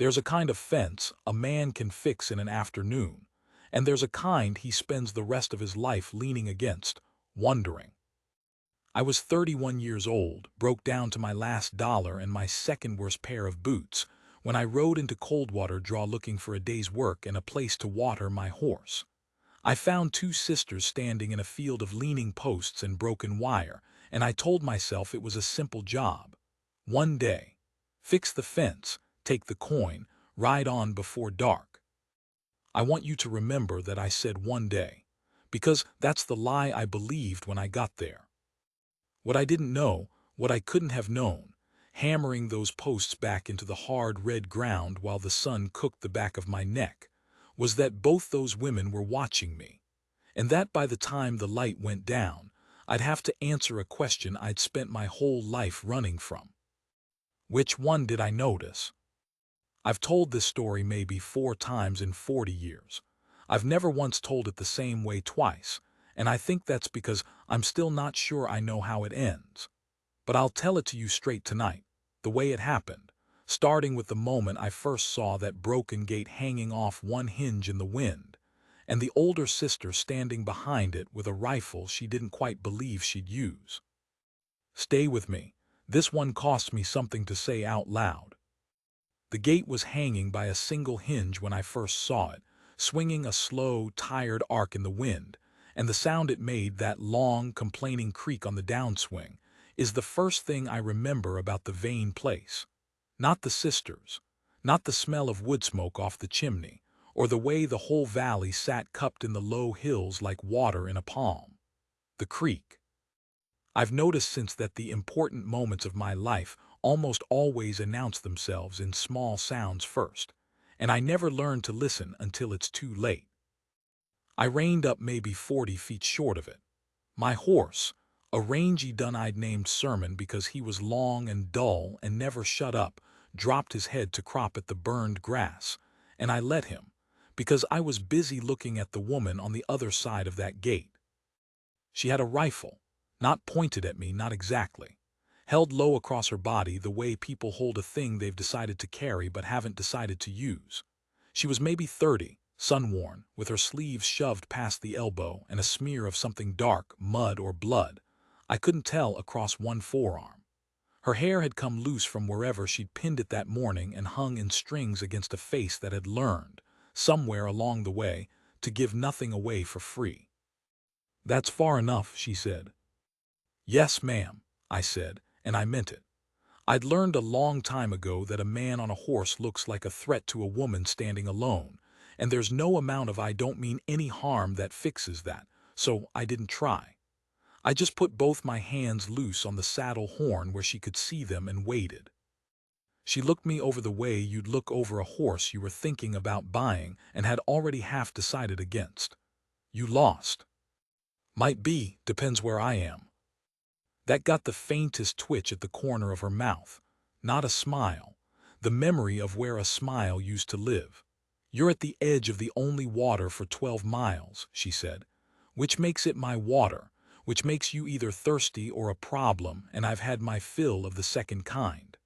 There's a kind of fence a man can fix in an afternoon, and there's a kind he spends the rest of his life leaning against, wondering. I was 31 years old, broke down to my last dollar and my second worst pair of boots, when I rode into Coldwater Draw looking for a day's work and a place to water my horse. I found two sisters standing in a field of leaning posts and broken wire, and I told myself it was a simple job. One day. Fix the fence, take the coin, ride on before dark. I want you to remember that I said one day, because that's the lie I believed when I got there. What I didn't know, what I couldn't have known, hammering those posts back into the hard red ground while the sun cooked the back of my neck, was that both those women were watching me, and that by the time the light went down, I'd have to answer a question I'd spent my whole life running from. Which one did I notice? I've told this story maybe 4 times in 40 years. I've never once told it the same way twice, and I think that's because I'm still not sure I know how it ends. But I'll tell it to you straight tonight, the way it happened, starting with the moment I first saw that broken gate hanging off one hinge in the wind, and the older sister standing behind it with a rifle she didn't quite believe she'd use. Stay with me. This one cost me something to say out loud. The gate was hanging by a single hinge when I first saw it, swinging a slow, tired arc in the wind, and the sound it made, that long, complaining creak on the downswing, is the first thing I remember about the vain place. Not the sisters, not the smell of wood smoke off the chimney, or the way the whole valley sat cupped in the low hills like water in a palm. The creek. I've noticed since that the important moments of my life almost always announce themselves in small sounds first, and I never learn to listen until it's too late. I reined up maybe 40 feet short of it. My horse, a rangy dun-eyed named Sermon because he was long and dull and never shut up, dropped his head to crop at the burned grass, and I let him, because I was busy looking at the woman on the other side of that gate. She had a rifle, not pointed at me, not exactly, held low across her body the way people hold a thing they've decided to carry but haven't decided to use. She was maybe 30, sun-worn, with her sleeves shoved past the elbow and a smear of something dark, mud or blood, I couldn't tell, across one forearm. Her hair had come loose from wherever she'd pinned it that morning and hung in strings against a face that had learned, somewhere along the way, to give nothing away for free. "That's far enough," she said. "Yes, ma'am," I said, and I meant it. I'd learned a long time ago that a man on a horse looks like a threat to a woman standing alone, and there's no amount of "I don't mean any harm" that fixes that, so I didn't try. I just put both my hands loose on the saddle horn where she could see them and waited. She looked me over the way you'd look over a horse you were thinking about buying and had already half decided against. "You lost." "Might be, depends where I am." That got the faintest twitch at the corner of her mouth. Not a smile. The memory of where a smile used to live. "You're at the edge of the only water for 12 miles, she said, "which makes it my water, which makes you either thirsty or a problem, and I've had my fill of the second kind."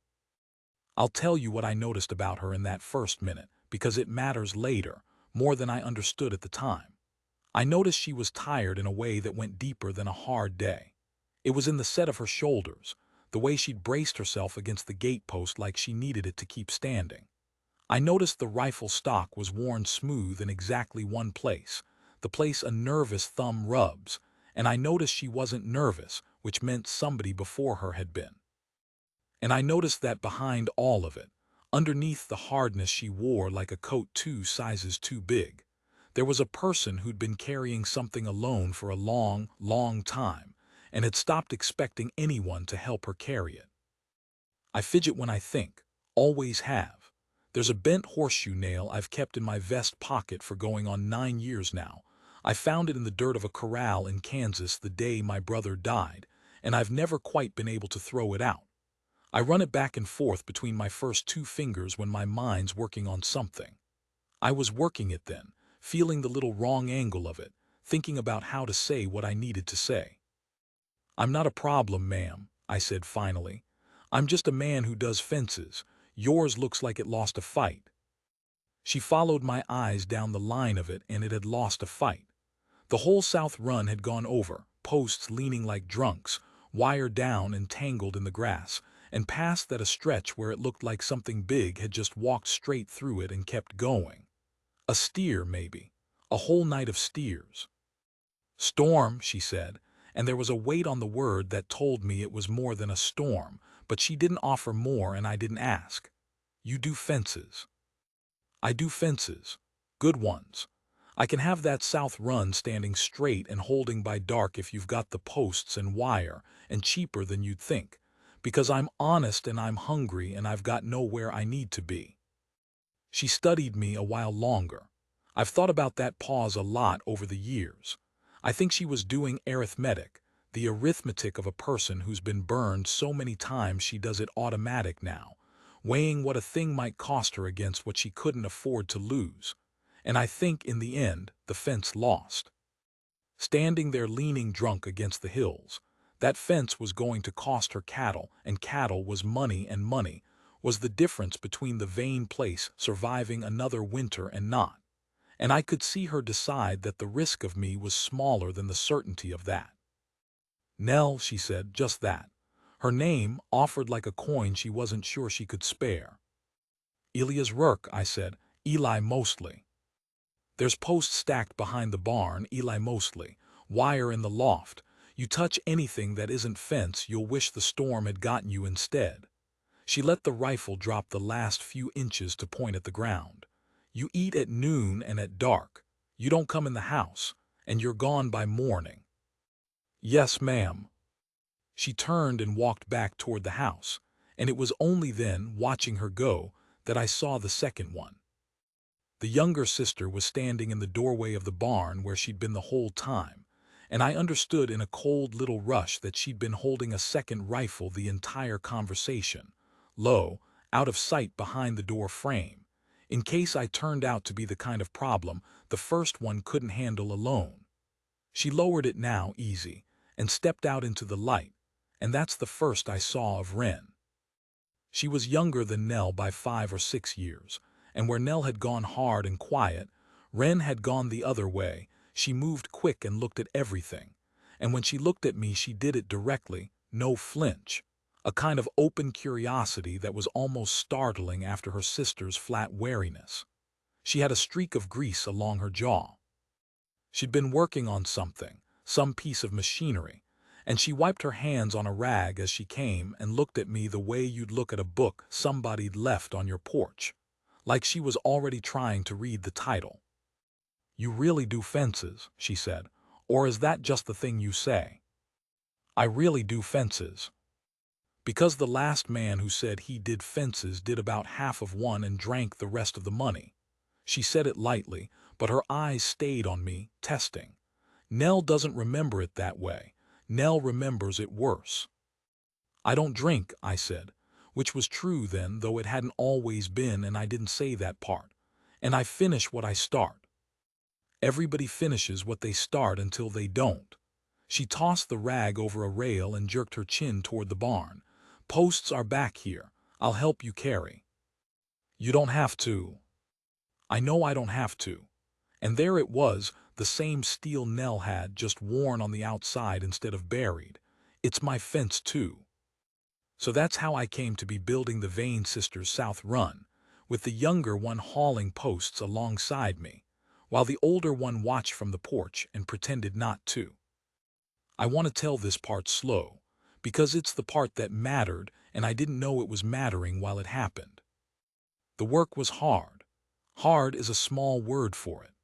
I'll tell you what I noticed about her in that first minute, because it matters later, more than I understood at the time. I noticed she was tired in a way that went deeper than a hard day. It was in the set of her shoulders, the way she'd braced herself against the gatepost like she needed it to keep standing. I noticed the rifle stock was worn smooth in exactly one place, the place a nervous thumb rubs, and I noticed she wasn't nervous, which meant somebody before her had been. And I noticed that behind all of it, underneath the hardness she wore like a coat 2 sizes too big, there was a person who'd been carrying something alone for a long, long time, and had stopped expecting anyone to help her carry it. I fidget when I think, always have. There's a bent horseshoe nail I've kept in my vest pocket for going on 9 years now. I found it in the dirt of a corral in Kansas the day my brother died, and I've never quite been able to throw it out. I run it back and forth between my first 2 fingers when my mind's working on something. I was working it then, feeling the little wrong angle of it, thinking about how to say what I needed to say. "I'm not a problem, ma'am," I said finally. "I'm just a man who does fences. Yours looks like it lost a fight." She followed my eyes down the line of it, and it had lost a fight. The whole south run had gone over, posts leaning like drunks, wire down and tangled in the grass, and past that a stretch where it looked like something big had just walked straight through it and kept going. A steer, maybe. A whole night of steers. "Storm," she said, and there was a weight on the word that told me it was more than a storm, but she didn't offer more and I didn't ask. "You do fences." "I do fences. Good ones. I can have that south run standing straight and holding by dark if you've got the posts and wire, and cheaper than you'd think, because I'm honest and I'm hungry and I've got nowhere I need to be." She studied me a while longer. I've thought about that pause a lot over the years. I think she was doing arithmetic, the arithmetic of a person who's been burned so many times she does it automatic now, weighing what a thing might cost her against what she couldn't afford to lose. And I think, in the end, the fence lost. Standing there leaning drunk against the hills, that fence was going to cost her cattle, and cattle was money, and money was the difference between the vain place surviving another winter and not. And I could see her decide that the risk of me was smaller than the certainty of that. "Nell," she said, just that. Her name, offered like a coin she wasn't sure she could spare. "Elias Rourke," I said. "Eli mostly. There's posts stacked behind the barn, Eli mostly. Wire in the loft. You touch anything that isn't fence, you'll wish the storm had gotten you instead." She let the rifle drop the last few inches to point at the ground. "You eat at noon and at dark. You don't come in the house, and you're gone by morning." "Yes, ma'am." She turned and walked back toward the house, and it was only then, watching her go, that I saw the second one. The younger sister was standing in the doorway of the barn where she'd been the whole time, and I understood in a cold little rush that she'd been holding a second rifle the entire conversation, low, out of sight behind the door frame, in case I turned out to be the kind of problem the first one couldn't handle alone. She lowered it now, easy, and stepped out into the light, and that's the first I saw of Wren. She was younger than Nell by 5 or 6 years, and where Nell had gone hard and quiet, Wren had gone the other way. She moved quick and looked at everything, and when she looked at me she did it directly, no flinch, a kind of open curiosity that was almost startling after her sister's flat wariness. She had a streak of grease along her jaw. She'd been working on something, some piece of machinery, and she wiped her hands on a rag as she came and looked at me the way you'd look at a book somebody'd left on your porch, like she was already trying to read the title. "You really do fences," she said, "or is that just the thing you say?" "I really do fences." Because the last man who said he did fences did about half of one and drank the rest of the money. She said it lightly, but her eyes stayed on me, testing. Nell doesn't remember it that way. Nell remembers it worse. "I don't drink," I said, which was true then, though it hadn't always been, and I didn't say that part. "And I finish what I start." "Everybody finishes what they start until they don't." She tossed the rag over a rail and jerked her chin toward the barn. "Posts are back here. I'll help you carry." "You don't have to." "I know I don't have to." And there it was, the same steel Nell had, just worn on the outside instead of buried. "It's my fence, too." So that's how I came to be building the Vane sisters' south run, with the younger one hauling posts alongside me, while the older one watched from the porch and pretended not to. I want to tell this part slow, because it's the part that mattered, and I didn't know it was mattering while it happened. The work was hard. Hard is a small word for it.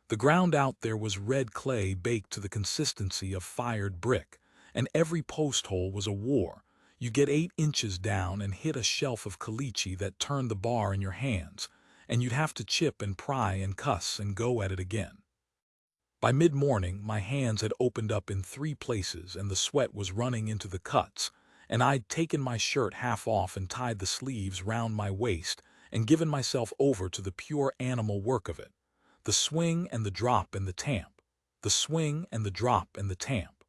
The ground out there was red clay baked to the consistency of fired brick, and every post hole was a war. You get 8 inches down and hit a shelf of caliche that turned the bar in your hands, and you'd have to chip and pry and cuss and go at it again. By mid-morning, my hands had opened up in 3 places and the sweat was running into the cuts, and I'd taken my shirt half off and tied the sleeves round my waist and given myself over to the pure animal work of it. The swing and the drop and the tamp. The swing and the drop and the tamp.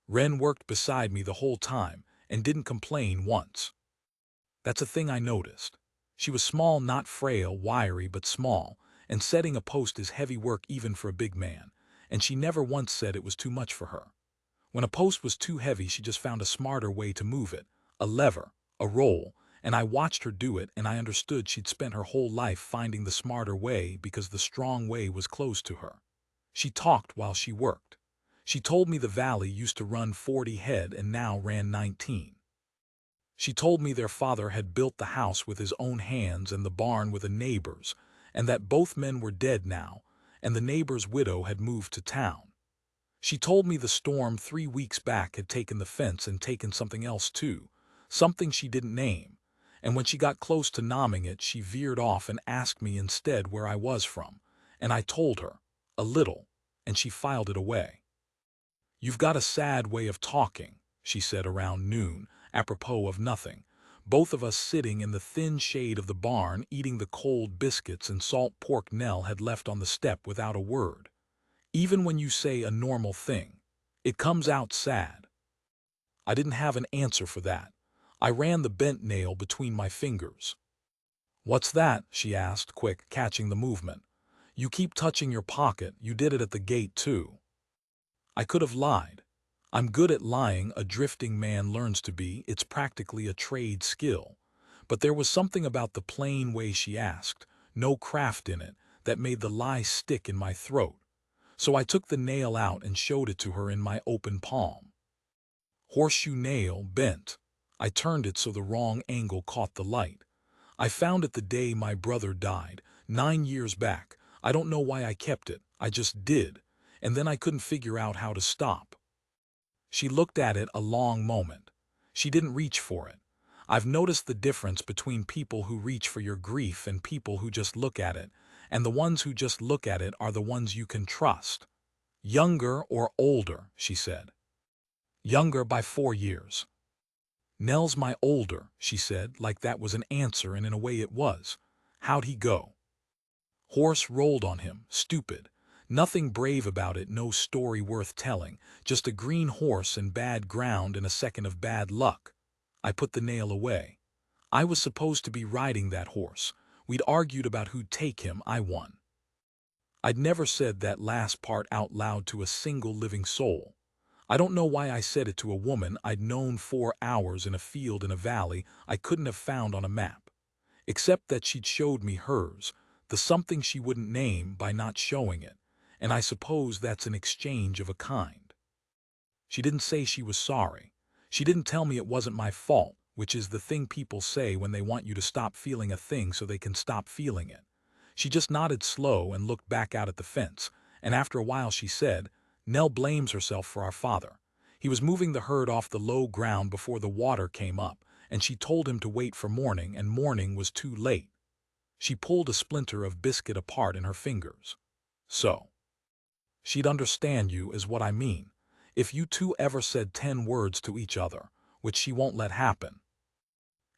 Wren worked beside me the whole time and didn't complain once. That's a thing I noticed. She was small, not frail, wiry, but small, and setting a post is heavy work even for a big man, and she never once said it was too much for her. When a post was too heavy, she just found a smarter way to move it, a lever, a roll, and I watched her do it, and I understood she'd spent her whole life finding the smarter way because the strong way was closed to her. She talked while she worked. She told me the valley used to run 40 head and now ran 19. She told me their father had built the house with his own hands and the barn with a neighbor's, and that both men were dead now, and the neighbor's widow had moved to town. She told me the storm 3 weeks back had taken the fence and taken something else too, something she didn't name, and when she got close to nomming it, she veered off and asked me instead where I was from, and I told her, a little, and she filed it away. "You've got a sad way of talking," she said around noon, apropos of nothing, both of us sitting in the thin shade of the barn eating the cold biscuits and salt pork Nell had left on the step without a word. "Even when you say a normal thing, it comes out sad." I didn't have an answer for that. I ran the bent nail between my fingers. "What's that?" she asked, quick, catching the movement. "You keep touching your pocket. You did it at the gate, too." I could have lied. I'm good at lying, a drifting man learns to be. It's practically a trade skill. But there was something about the plain way she asked, no craft in it, that made the lie stick in my throat. So I took the nail out and showed it to her in my open palm. Horseshoe nail, bent. I turned it so the wrong angle caught the light. I found it the day my brother died, 9 years back. I don't know why I kept it, I just did, and then I couldn't figure out how to stop. She looked at it a long moment. She didn't reach for it. I've noticed the difference between people who reach for your grief and people who just look at it, and the ones who just look at it are the ones you can trust. "Younger or older," she said. "Younger by 4 years. "Nell's my older," she said, like that was an answer, and in a way it was. "How'd he go?" "Horse rolled on him, stupid. Nothing brave about it, no story worth telling, just a green horse and bad ground and a second of bad luck." I put the nail away. "I was supposed to be riding that horse. We'd argued about who'd take him, I won." I'd never said that last part out loud to a single living soul. I don't know why I said it to a woman I'd known 4 hours in a field in a valley I couldn't have found on a map. Except that she'd showed me hers, the something she wouldn't name, by not showing it, and I suppose that's an exchange of a kind. She didn't say she was sorry. She didn't tell me it wasn't my fault, which is the thing people say when they want you to stop feeling a thing so they can stop feeling it. She just nodded slow and looked back out at the fence, and after a while she said, "Nell blames herself for our father. He was moving the herd off the low ground before the water came up, and she told him to wait for morning, and morning was too late." She pulled a splinter of biscuit apart in her fingers. "So she'd understand you is what I mean, if you two ever said 10 words to each other, which she won't let happen."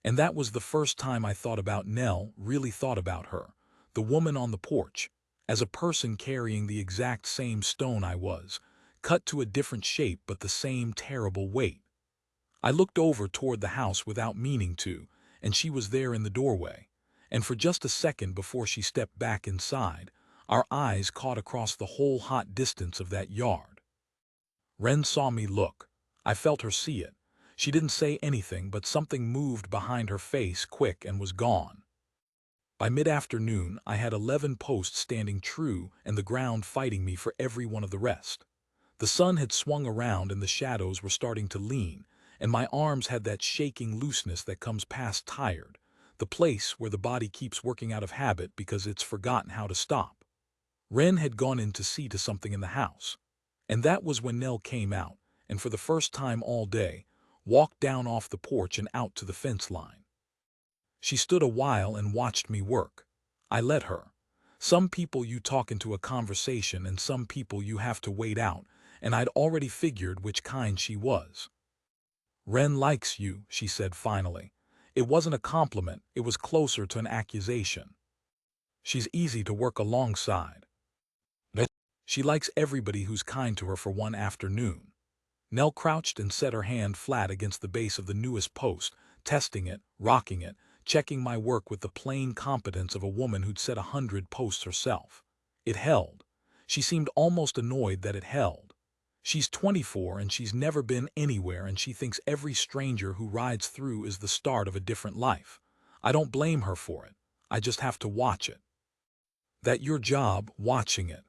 And that was the first time I thought about Nell, really thought about her, the woman on the porch, as a person carrying the exact same stone I was, cut to a different shape but the same terrible weight. I looked over toward the house without meaning to, and she was there in the doorway, and for just a second before she stepped back inside, our eyes caught across the whole hot distance of that yard. Wren saw me look. I felt her see it. She didn't say anything, but something moved behind her face quick and was gone. By mid-afternoon, I had 11 posts standing true and the ground fighting me for every one of the rest. The sun had swung around and the shadows were starting to lean, and my arms had that shaking looseness that comes past tired, the place where the body keeps working out of habit because it's forgotten how to stop. Wren had gone in to see to something in the house. And that was when Nell came out, and for the first time all day, walked down off the porch and out to the fence line. She stood a while and watched me work. I let her. Some people you talk into a conversation and some people you have to wait out, and I'd already figured which kind she was. "Wren likes you," she said finally. It wasn't a compliment, it was closer to an accusation. "She's easy to work alongside. She likes everybody who's kind to her for one afternoon." Nell crouched and set her hand flat against the base of the newest post, testing it, rocking it, checking my work with the plain competence of a woman who'd set 100 posts herself. It held. She seemed almost annoyed that it held. She's 24 and she's never been anywhere, and she thinks every stranger who rides through is the start of a different life. I don't blame her for it. I just have to watch it. That your job, watching it.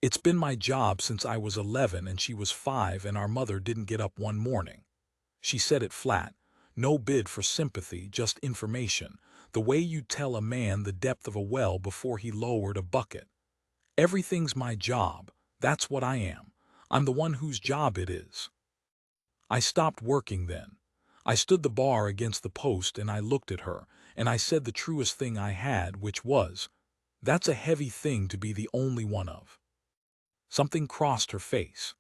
It's been my job since I was 11 and she was 5, and our mother didn't get up one morning. She said it flat. No bid for sympathy, just information. The way you tell a man the depth of a well before he lowered a bucket. Everything's my job. That's what I am. I'm the one whose job it is. I stopped working then. I stood the bar against the post and I looked at her, and I said the truest thing I had, which was, "That's a heavy thing to be the only one of." Something crossed her face.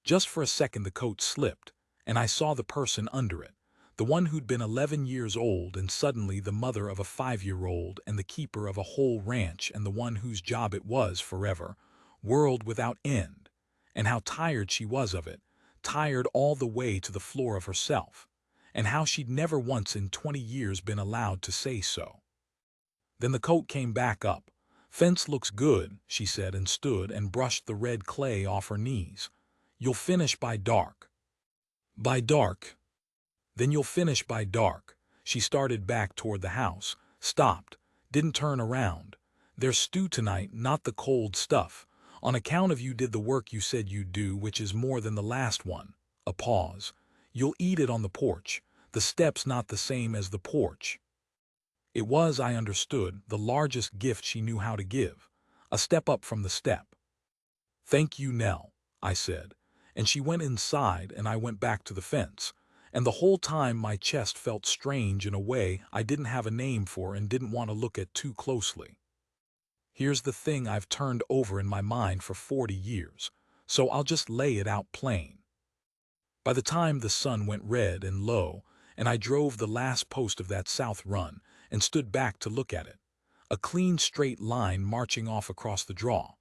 Just for a second the coat slipped, and I saw the person under it, the one who'd been 11 years old and suddenly the mother of a 5-year-old and the keeper of a whole ranch and the one whose job it was forever, world without end, and how tired she was of it, tired all the way to the floor of herself, and how she'd never once in 20 years been allowed to say so. Then the coat came back up. "Fence looks good," she said, and stood and brushed the red clay off her knees. "You'll finish by dark." "By dark?" "Then you'll finish by dark." She started back toward the house, stopped, didn't turn around. "There's stew tonight, not the cold stuff. On account of you did the work you said you'd do, which is more than the last one." A pause. "You'll eat it on the porch. The step's not the same as the porch." It was, I understood, the largest gift she knew how to give. A step up from the step. "Thank you, Nell," I said, and she went inside and I went back to the fence, and the whole time my chest felt strange in a way I didn't have a name for and didn't want to look at too closely. Here's the thing I've turned over in my mind for 40 years, so I'll just lay it out plain. By the time the sun went red and low, and I drove the last post of that south run and stood back to look at it, a clean straight line marching off across the draw,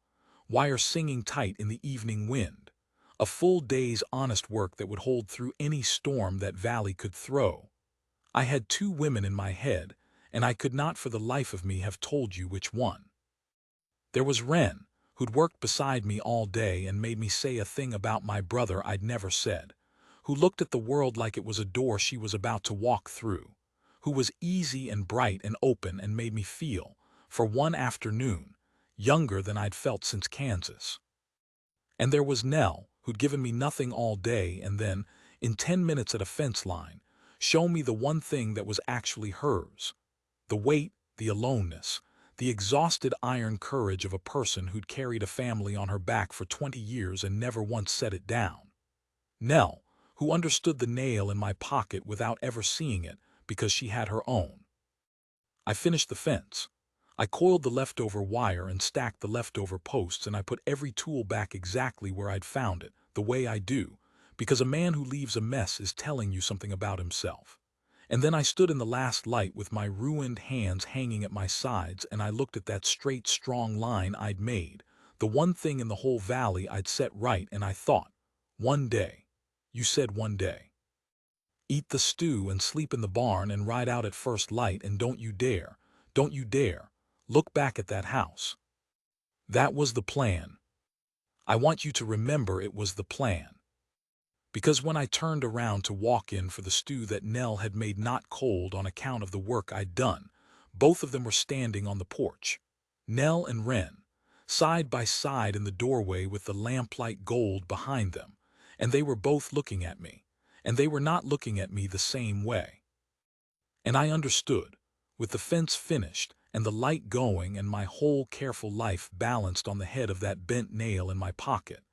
wire singing tight in the evening wind, a full day's honest work that would hold through any storm that valley could throw. I had 2 women in my head, and I could not for the life of me have told you which one. There was Wren, who'd worked beside me all day and made me say a thing about my brother I'd never said, who looked at the world like it was a door she was about to walk through, who was easy and bright and open and made me feel, for one afternoon, younger than I'd felt since Kansas. And there was Nell, who'd given me nothing all day and then, in 10 minutes at a fence line, shown me the one thing that was actually hers. The weight, the aloneness, the exhausted iron courage of a person who'd carried a family on her back for 20 years and never once set it down. Nell, who understood the nail in my pocket without ever seeing it because she had her own. I finished the fence. I coiled the leftover wire and stacked the leftover posts, and I put every tool back exactly where I'd found it, the way I do, because a man who leaves a mess is telling you something about himself. And then I stood in the last light with my ruined hands hanging at my sides, and I looked at that straight, strong line I'd made, the one thing in the whole valley I'd set right, and I thought, one day. You said one day. Eat the stew and sleep in the barn and ride out at first light, and don't you dare, look back at that house. That was the plan. I want you to remember it was the plan. Because when I turned around to walk in for the stew that Nell had made not cold on account of the work I'd done, both of them were standing on the porch. Nell and Wren, side by side in the doorway with the lamplight gold behind them, and they were both looking at me, and they were not looking at me the same way. And I understood, with the fence finished and the light going and my whole careful life balanced on the head of that bent nail in my pocket,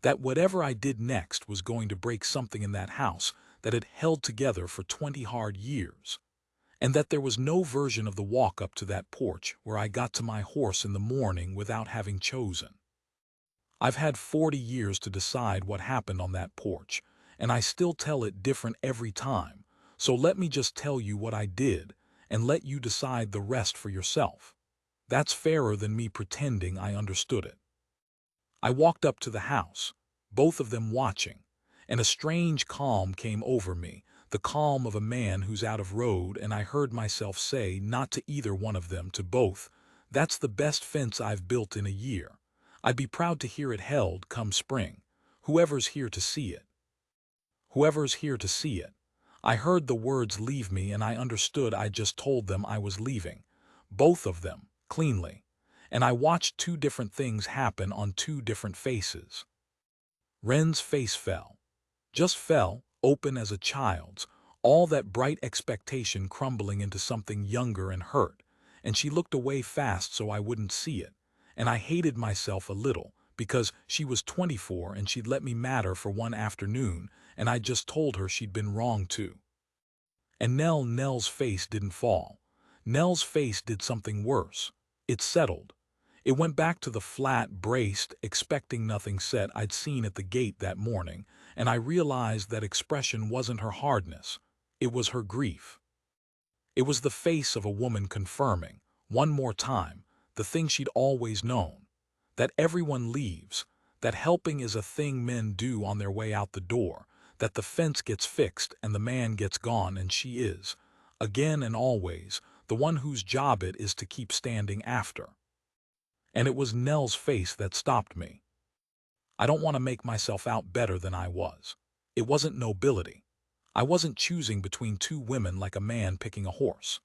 that whatever I did next was going to break something in that house that had held together for 20 hard years, and that there was no version of the walk up to that porch where I got to my horse in the morning without having chosen. I've had 40 years to decide what happened on that porch, and I still tell it different every time, so let me just tell you what I did, and let you decide the rest for yourself. That's fairer than me pretending I understood it. I walked up to the house, both of them watching, and a strange calm came over me, the calm of a man who's out of road, and I heard myself say, not to either one of them, to both, "That's the best fence I've built in a year. I'd be proud to hear it held come spring. Whoever's here to see it. Whoever's here to see it." I heard the words leave me, and I understood I'd just told them I was leaving. Both of them, cleanly. And I watched two different things happen on two different faces. Wren's face fell. Just fell, open as a child's, all that bright expectation crumbling into something younger and hurt, and she looked away fast so I wouldn't see it, and I hated myself a little, because she was 24 and she'd let me matter for one afternoon, and I'd just told her she'd been wrong too. And Nell's face didn't fall. Nell's face did something worse. It settled. It went back to the flat, braced, expecting nothing set I'd seen at the gate that morning, and I realized that expression wasn't her hardness. It was her grief. It was the face of a woman confirming, one more time, the thing she'd always known. That everyone leaves, that helping is a thing men do on their way out the door, that the fence gets fixed and the man gets gone, and she is, again and always, the one whose job it is to keep standing after. And it was Nell's face that stopped me. I don't want to make myself out better than I was. It wasn't nobility. I wasn't choosing between two women like a man picking a horse.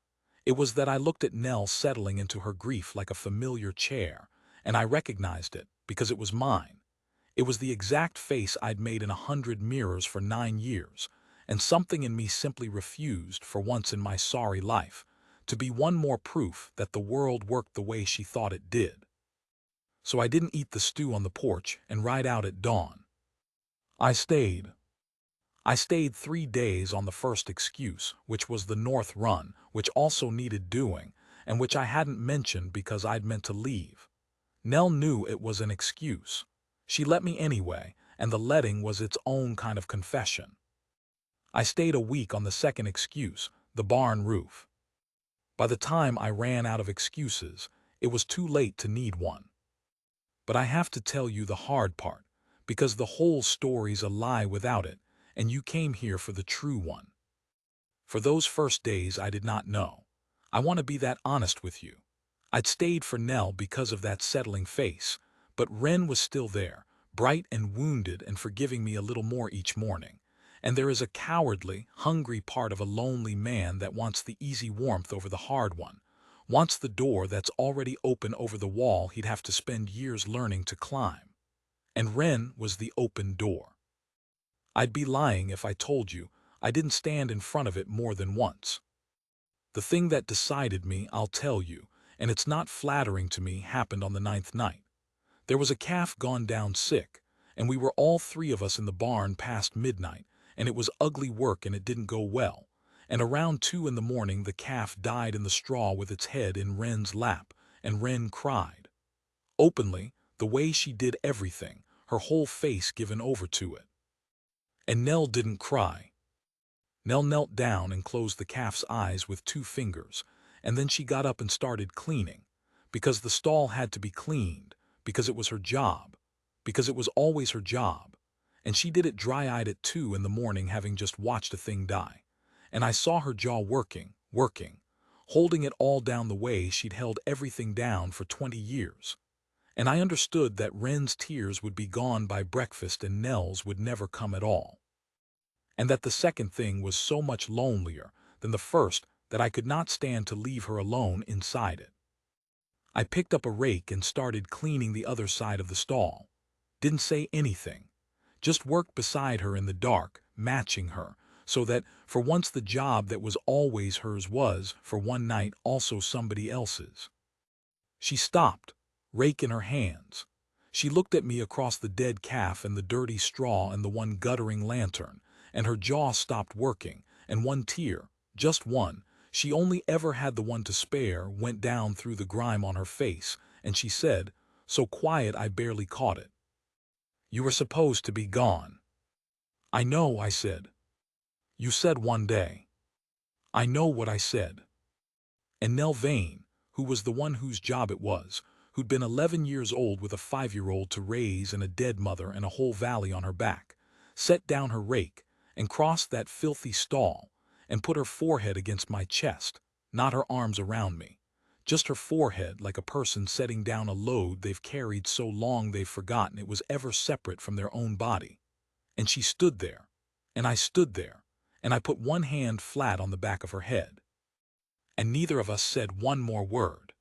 It was that I looked at Nell settling into her grief like a familiar chair, and I recognized it because it was mine. It was the exact face I'd made in 100 mirrors for 9 years, and something in me simply refused, for once in my sorry life, to be one more proof that the world worked the way she thought it did. So I didn't eat the stew on the porch and ride out at dawn. I stayed. I stayed 3 days on the first excuse, which was the north run, which also needed doing, and which I hadn't mentioned because I'd meant to leave. Nell knew it was an excuse. She let me anyway, and the letting was its own kind of confession. I stayed a week on the second excuse, the barn roof. By the time I ran out of excuses, it was too late to need one. But I have to tell you the hard part, because the whole story's a lie without it, and you came here for the true one. For those first days I did not know. I want to be that honest with you. I'd stayed for Nell because of that settling face, but Wren was still there, bright and wounded and forgiving me a little more each morning. And there is a cowardly, hungry part of a lonely man that wants the easy warmth over the hard one, wants the door that's already open over the wall he'd have to spend years learning to climb. And Wren was the open door. I'd be lying if I told you I didn't stand in front of it more than once. The thing that decided me, I'll tell you, and it's not flattering to me, happened on the 9th night. There was a calf gone down sick, and we were all 3 of us in the barn past midnight, and it was ugly work and it didn't go well. And around 2 in the morning the calf died in the straw with its head in Wren's lap, and Wren cried. Openly, the way she did everything, her whole face given over to it. And Nell didn't cry. Nell knelt down and closed the calf's eyes with 2 fingers, and then she got up and started cleaning, because the stall had to be cleaned, because it was her job, because it was always her job, and she did it dry-eyed at 2 in the morning, having just watched a thing die. And I saw her jaw working, holding it all down the way she'd held everything down for 20 years. And I understood that Wren's tears would be gone by breakfast and Nell's would never come at all. And that the second thing was so much lonelier than the first that I could not stand to leave her alone inside it. I picked up a rake and started cleaning the other side of the stall. Didn't say anything. Just worked beside her in the dark, matching her, so that, for once, the job that was always hers was, for one night, also somebody else's. She stopped, rake in her hands. She looked at me across the dead calf and the dirty straw and the one guttering lantern, and her jaw stopped working, and one tear, just one, she only ever had the one to spare, went down through the grime on her face, and she said, so quiet I barely caught it, "You were supposed to be gone." "I know," I said. "You said one day." "I know what I said." And Nell Vane, who was the one whose job it was, who'd been 11 years old with a 5-year-old to raise and a dead mother and a whole valley on her back, set down her rake, and crossed that filthy stall and put her forehead against my chest, not her arms around me, just her forehead, like a person setting down a load they've carried so long they've forgotten it was ever separate from their own body. And she stood there, and I stood there, and I put one hand flat on the back of her head. And neither of us said one more word.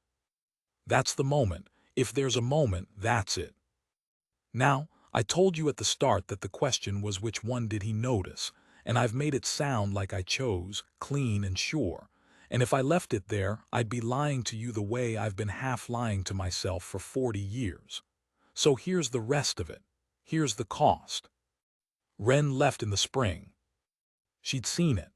That's the moment. If there's a moment, that's it. Now, I told you at the start that the question was which one did he notice, and I've made it sound like I chose, clean and sure, and if I left it there, I'd be lying to you the way I've been half lying to myself for 40 years. So here's the rest of it. Here's the cost. Wren left in the spring. She'd seen it.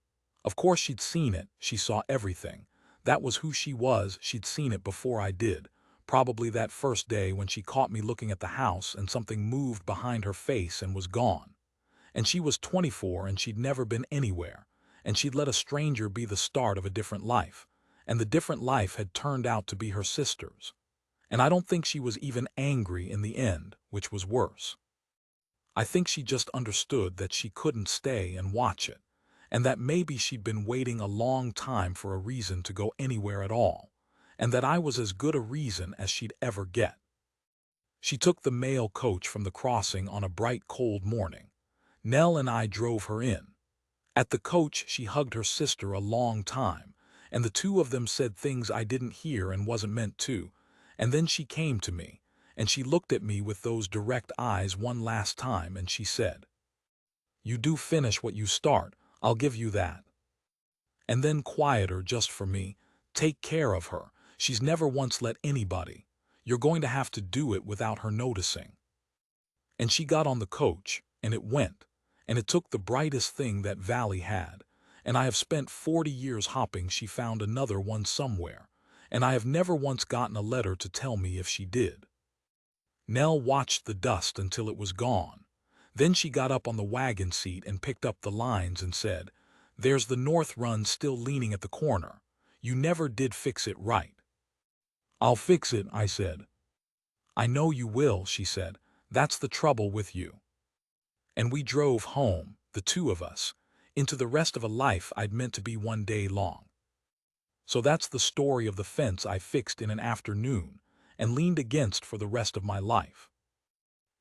Of course she'd seen it, she saw everything. That was who she was, she'd seen it before I did. Probably that first day when she caught me looking at the house and something moved behind her face and was gone. And she was 24 and she'd never been anywhere. And she'd let a stranger be the start of a different life. And the different life had turned out to be her sister's. And I don't think she was even angry in the end, which was worse. I think she just understood that she couldn't stay and watch it, and that maybe she'd been waiting a long time for a reason to go anywhere at all, and that I was as good a reason as she'd ever get. She took the mail coach from the crossing on a bright cold morning. Nell and I drove her in. At the coach she hugged her sister a long time, and the two of them said things I didn't hear and wasn't meant to, and then she came to me, and she looked at me with those direct eyes one last time, and she said, "You do finish what you start, I'll give you that." And then quieter just for me, "Take care of her, she's never once let anybody. You're going to have to do it without her noticing." And she got on the coach, and it went, and it took the brightest thing that valley had, and I have spent 40 years hopping she found another one somewhere, and I have never once gotten a letter to tell me if she did. Nell watched the dust until it was gone. Then she got up on the wagon seat and picked up the lines and said, "There's the north run still leaning at the corner. You never did fix it right." "I'll fix it," I said. "I know you will," she said. "That's the trouble with you." And we drove home, the two of us, into the rest of a life I'd meant to be one day long. So that's the story of the fence I fixed in an afternoon and leaned against for the rest of my life.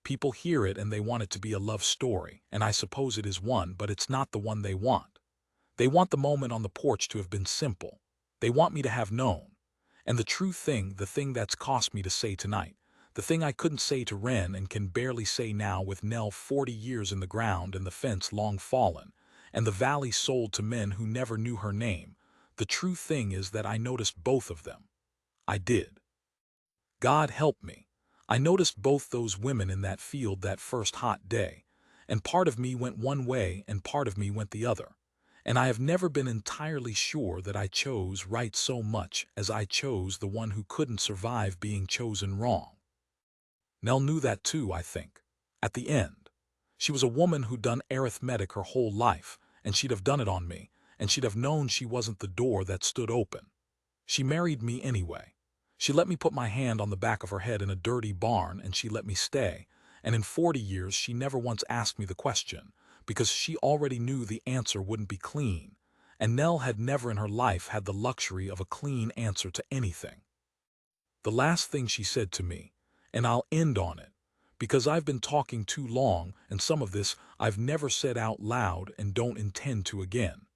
People hear it and they want it to be a love story, and I suppose it is one, but it's not the one they want. They want the moment on the porch to have been simple. They want me to have known. And the true thing, the thing that's cost me to say tonight, the thing I couldn't say to Wren and can barely say now with Nell 40 years in the ground and the fence long fallen, and the valley sold to men who never knew her name, the true thing is that I noticed both of them. I did. God help me. I noticed both those women in that field that first hot day, and part of me went one way and part of me went the other, and I have never been entirely sure that I chose right so much as I chose the one who couldn't survive being chosen wrong. Nell knew that too, I think. At the end. She was a woman who'd done arithmetic her whole life, and she'd have done it on me, and she'd have known she wasn't the door that stood open. She married me anyway. She let me put my hand on the back of her head in a dirty barn, and she let me stay, and in 40 years she never once asked me the question, because she already knew the answer wouldn't be clean, and Nell had never in her life had the luxury of a clean answer to anything. The last thing she said to me, and I'll end on it, because I've been talking too long, and some of this I've never said out loud and don't intend to again.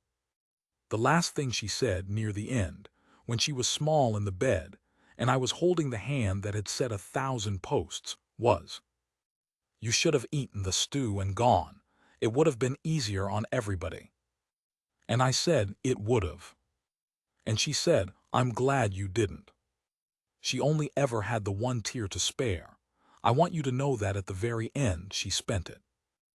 The last thing she said near the end, when she was small in the bed, and I was holding the hand that had set 1,000 posts, was, "You should have eaten the stew and gone. It would have been easier on everybody." And I said it would have. And she said, "I'm glad you didn't." She only ever had the one tear to spare. I want you to know that at the very end she spent it.